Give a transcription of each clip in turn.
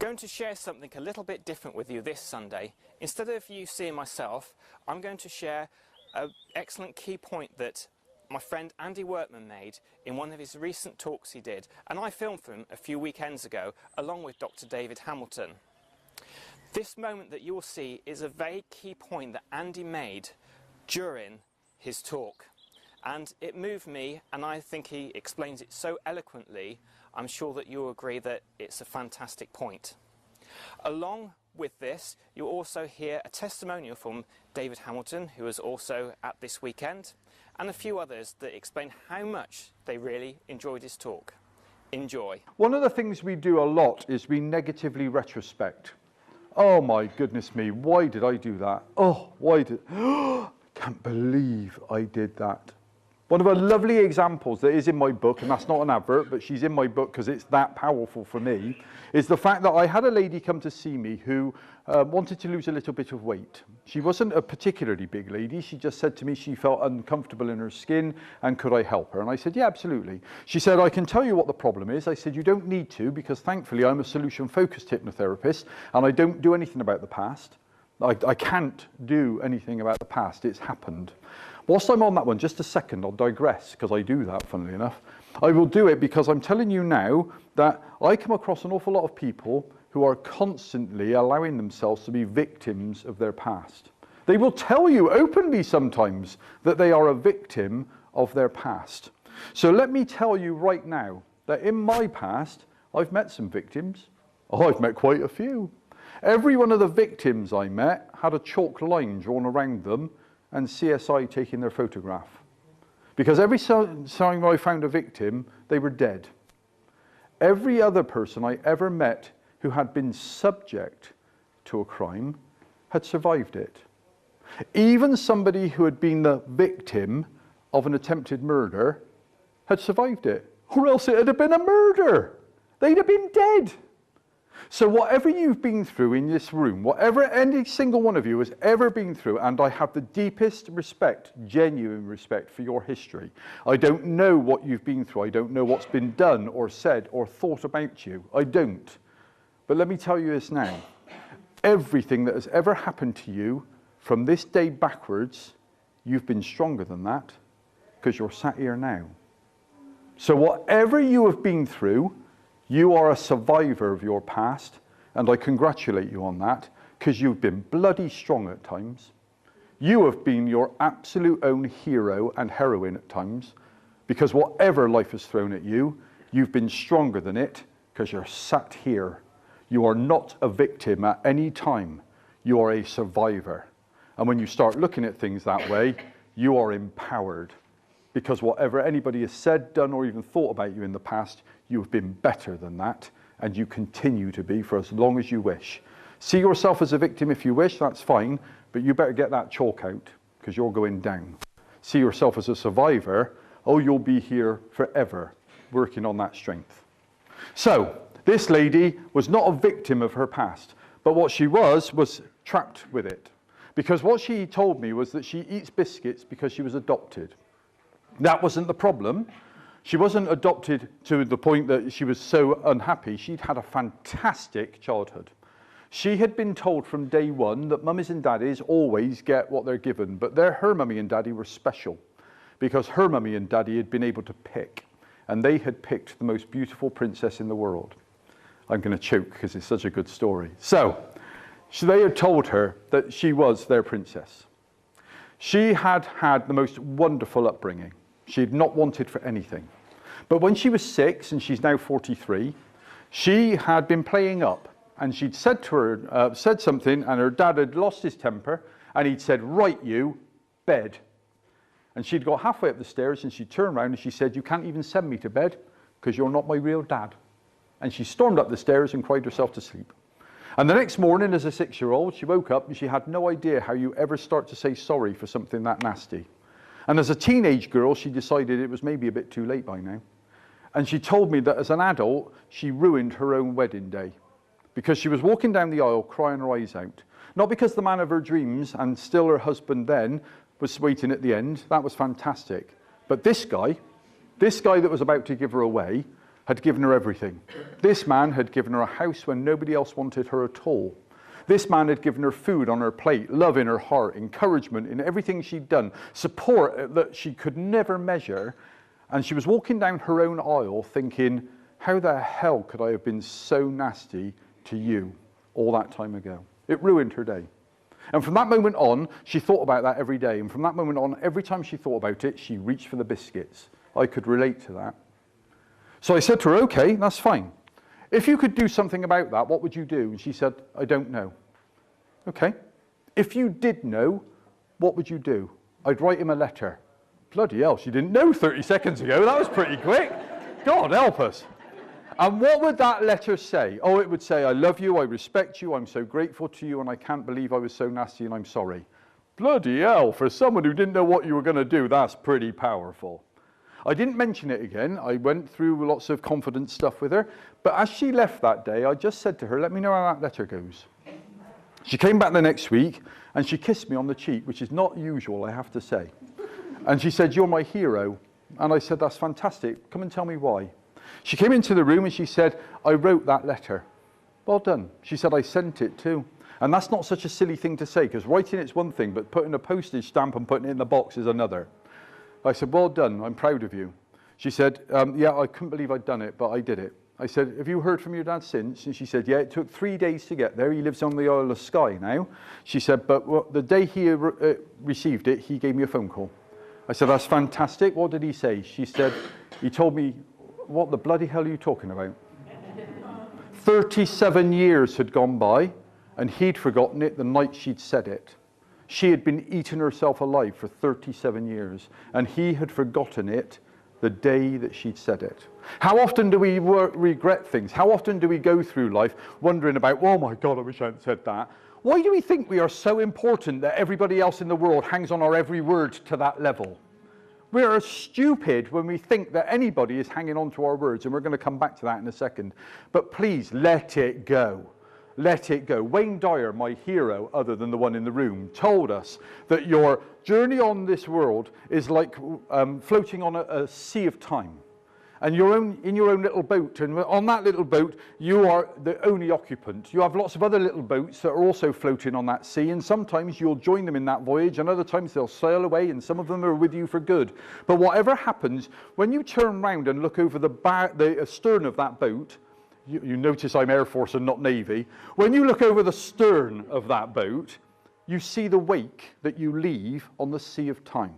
Going to share something a little bit different with you this Sunday. Instead of you seeing myself, I'm going to share an excellent key point that my friend Andy Workman made in one of his recent talks he did, and I filmed for him a few weekends ago along with Dr. David Hamilton. This moment that you will see is a very key point that Andy made during his talk, and it moved me, and I think he explains it so eloquently. I'm sure that you'll agree that it's a fantastic point. Along with this, you'll also hear a testimonial from David Hamilton, who was also at this weekend, and a few others that explain how much they really enjoyed his talk. Enjoy. One of the things we do a lot is we negatively retrospect. Oh my goodness me, why did I do that? Oh, why did... Can't believe I did that. One of the lovely examples that is in my book, and that's not an advert, but she's in my book because it's that powerful for me, is the fact that I had a lady come to see me who wanted to lose a little bit of weight. She wasn't a particularly big lady. She just said to me she felt uncomfortable in her skin and could I help her? And I said, yeah, absolutely. She said, I can tell you what the problem is. I said, you don't need to, because thankfully I'm a solution-focused hypnotherapist and I don't do anything about the past. I can't do anything about the past. It's happened. Whilst I'm on that one, just a second, I'll digress, because I do that, funnily enough. I will do it because I'm telling you now that I come across an awful lot of people who are constantly allowing themselves to be victims of their past. They will tell you openly sometimes that they are a victim of their past. So let me tell you right now that in my past, I've met some victims. Oh, I've met quite a few. Every one of the victims I met had a chalk line drawn around them and CSI taking their photograph. Because every time I found a victim, they were dead. Every other person I ever met who had been subject to a crime had survived it. Even somebody who had been the victim of an attempted murder had survived it, or else it had been a murder. They'd have been dead. So whatever you've been through in this room, whatever any single one of you has ever been through, and I have the deepest respect, genuine respect for your history. I don't know what you've been through. I don't know what's been done or said or thought about you. I don't. But let me tell you this now. Everything that has ever happened to you from this day backwards, you've been stronger than that because you're sat here now. So whatever you have been through, you are a survivor of your past, and I congratulate you on that, because you've been bloody strong at times. You have been your absolute own hero and heroine at times, because whatever life has thrown at you, you've been stronger than it, because you're sat here. You are not a victim at any time. You are a survivor. And when you start looking at things that way, you are empowered. Because whatever anybody has said, done, or even thought about you in the past, you have been better than that, and you continue to be for as long as you wish. See yourself as a victim if you wish, that's fine, but you better get that chalk out, because you're going down. See yourself as a survivor, oh, you'll be here forever, working on that strength. So, this lady was not a victim of her past, but what she was trapped with it. Because what she told me was that she eats biscuits because she was adopted. That wasn't the problem. She wasn't adopted to the point that she was so unhappy. She'd had a fantastic childhood. She had been told from day one that mummies and daddies always get what they're given, but her mummy and daddy were special because her mummy and daddy had been able to pick, and they had picked the most beautiful princess in the world. I'm going to choke because it's such a good story. So they had told her that she was their princess. She had had the most wonderful upbringing. She had not wanted for anything. But when she was 6, and she's now 43, she had been playing up, and she'd said to her, said something, and her dad had lost his temper, and he'd said, right you, bed. And she'd got halfway up the stairs, and she turned around and she said, you can't even send me to bed, because you're not my real dad. And she stormed up the stairs and cried herself to sleep. And the next morning, as a 6-year-old, she woke up and she had no idea how you ever start to say sorry for something that nasty. And as a teenage girl, she decided it was maybe a bit too late by now. And she told me that as an adult, she ruined her own wedding day because she was walking down the aisle crying her eyes out. Not because the man of her dreams and still her husband then was waiting at the end. That was fantastic. But this guy that was about to give her away had given her everything. This man had given her a house when nobody else wanted her at all. This man had given her food on her plate, love in her heart, encouragement in everything she'd done, support that she could never measure. And she was walking down her own aisle thinking, how the hell could I have been so nasty to you all that time ago? It ruined her day. And from that moment on, she thought about that every day. And from that moment on, every time she thought about it, she reached for the biscuits. I could relate to that. So I said to her, okay, that's fine. If you could do something about that, what would you do? And she said, I don't know. Okay. If you did know, what would you do? I'd write him a letter. Bloody hell, she didn't know 30 seconds ago. That was pretty quick. God help us. And what would that letter say? Oh, it would say, I love you, I respect you, I'm so grateful to you, and I can't believe I was so nasty and I'm sorry. Bloody hell, for someone who didn't know what you were going to do, that's pretty powerful. I didn't mention it again. I went through lots of confidence stuff with her. But as she left that day, I just said to her, let me know how that letter goes. She came back the next week, and she kissed me on the cheek, which is not usual, I have to say. And she said, you're my hero. And I said, that's fantastic. Come and tell me why. She came into the room and she said, I wrote that letter. Well done. She said, I sent it too. And that's not such a silly thing to say, because writing it's one thing, but putting a postage stamp and putting it in the box is another. I said, well done, I'm proud of you. She said, yeah, I couldn't believe I'd done it, but I did it. I said, have you heard from your dad since? And she said, yeah, it took 3 days to get there. He lives on the Isle of Skye now. She said, but the day he received it, he gave me a phone call. I said, that's fantastic. What did he say? She said, he told me, what the bloody hell are you talking about? 37 years had gone by, and he'd forgotten it the night she'd said it. She had been eating herself alive for 37 years, and he had forgotten it the day that she'd said it. How often do we regret things? How often do we go through life wondering about, oh my God, I wish I hadn't said that? Why do we think we are so important that everybody else in the world hangs on our every word to that level? We are stupid when we think that anybody is hanging on to our words, and we're going to come back to that in a second. But please, let it go. Let it go. Wayne Dyer, my hero, other than the one in the room, told us that your journey on this world is like floating on a sea of time. And in your own little boat, and on that little boat, you are the only occupant. You have lots of other little boats that are also floating on that sea, and sometimes you'll join them in that voyage, and other times they'll sail away, and some of them are with you for good. But whatever happens, when you turn round and look over the stern of that boat, you notice I'm Air Force and not Navy. When you look over the stern of that boat, you see the wake that you leave on the sea of time.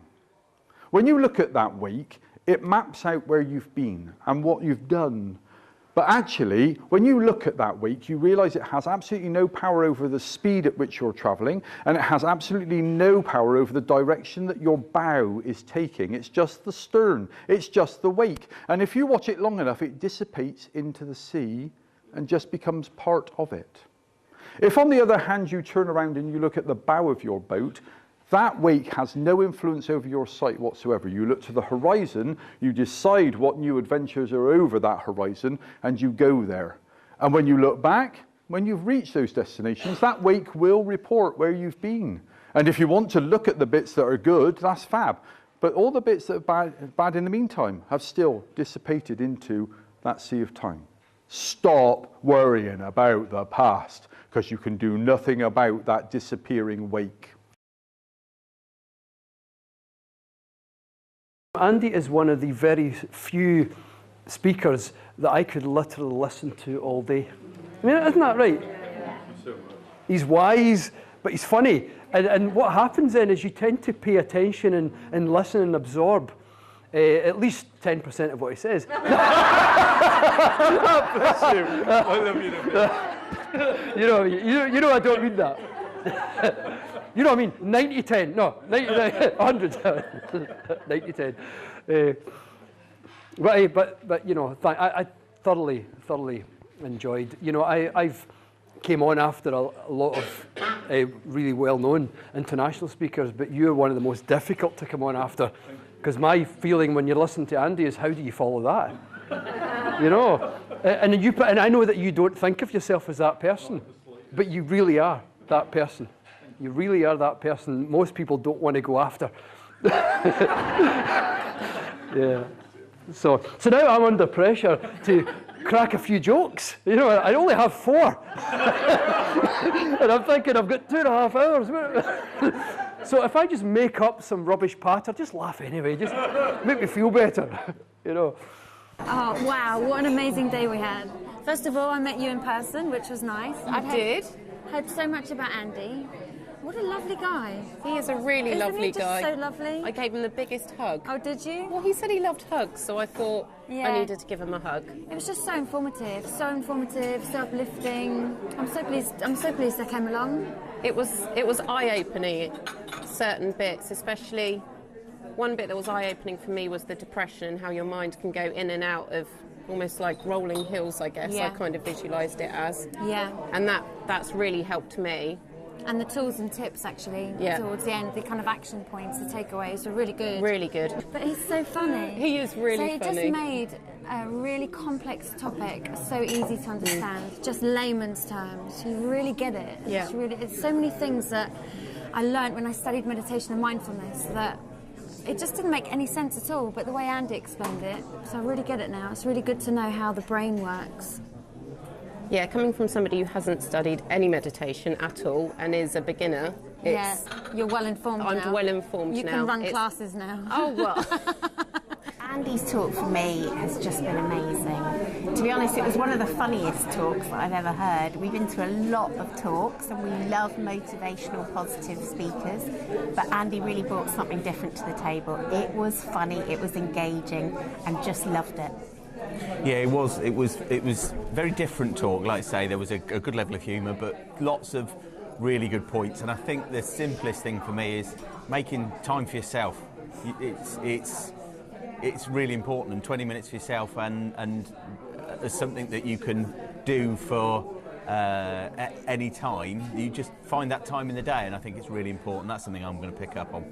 When you look at that wake, it maps out where you've been and what you've done. But actually, when you look at that wake, you realize it has absolutely no power over the speed at which you're traveling, and it has absolutely no power over the direction that your bow is taking. It's just the stern. It's just the wake. And if you watch it long enough, it dissipates into the sea and just becomes part of it. If, on the other hand, you turn around and you look at the bow of your boat, that wake has no influence over your sight whatsoever. You look to the horizon, you decide what new adventures are over that horizon, and you go there. And when you look back, when you've reached those destinations, that wake will report where you've been. And if you want to look at the bits that are good, that's fab. But all the bits that are bad in the meantime have still dissipated into that sea of time. Stop worrying about the past, because you can do nothing about that disappearing wake. Andy is one of the very few speakers that I could literally listen to all day. I mean, isn't that right? He's wise, but he's funny. And what happens then is you tend to pay attention and listen and absorb at least 10% of what he says. Bless you. I love you a bit. You know what I mean? You know I don't mean that. You know what I mean? 90-10. No, 100. 90-10. But you know, I thoroughly enjoyed. You know, I've came on after a lot of really well-known international speakers, but you're one of the most difficult to come on after, because my feeling when you listen to Andy is, how do you follow that? You know, and I know that you don't think of yourself as that person, but you really are that person. You really are that person most people don't want to go after. Yeah. So now I'm under pressure to crack a few jokes. You know, I only have 4. And I'm thinking I've got 2.5 hours. So if I just make up some rubbish patter, just laugh anyway, just make me feel better, you know. Oh, wow, what an amazing day we had. First of all, I met you in person, which was nice. I did. Heard so much about Andy. What a lovely guy. He is a really Isn't lovely he just guy. so lovely? I gave him the biggest hug. Oh, did you? Well, he said he loved hugs, so I thought Yeah. I needed to give him a hug. It was just so informative, so uplifting. I'm so pleased I came along. It was eye-opening, certain bits, especially one bit that was eye-opening for me was the depression and how your mind can go in and out of almost like rolling hills, I guess. Yeah. I kind of visualised it as. Yeah. And that's really helped me. And the tools and tips, actually, Yeah. towards the end, the kind of action points, the takeaways were really good. Really good. But he's so funny. He is really so he funny. just made a really complex topic so easy to understand, just layman's terms. You really get it. Yeah. It's so many things that I learned when I studied meditation and mindfulness that it just didn't make any sense at all, but the way Andy explained it, so I really get it now. It's really good to know how the brain works. Yeah, coming from somebody who hasn't studied any meditation at all and is a beginner, Yeah, you're well informed now. I'm well informed You now. can run classes now. Oh, well. Andy's talk for me has just been amazing. To be honest, it was one of the funniest talks that I've ever heard. We've been to a lot of talks and we love motivational, positive speakers, but Andy really brought something different to the table. It was funny, it was engaging, and just loved it. Yeah, it was very different talk. Like I say, there was a good level of humour, but lots of really good points. And I think the simplest thing for me is making time for yourself. It's really important, and 20 minutes for yourself, and something that you can do for any time. You just find that time in the day, and I think it's really important. That's something I'm going to pick up on.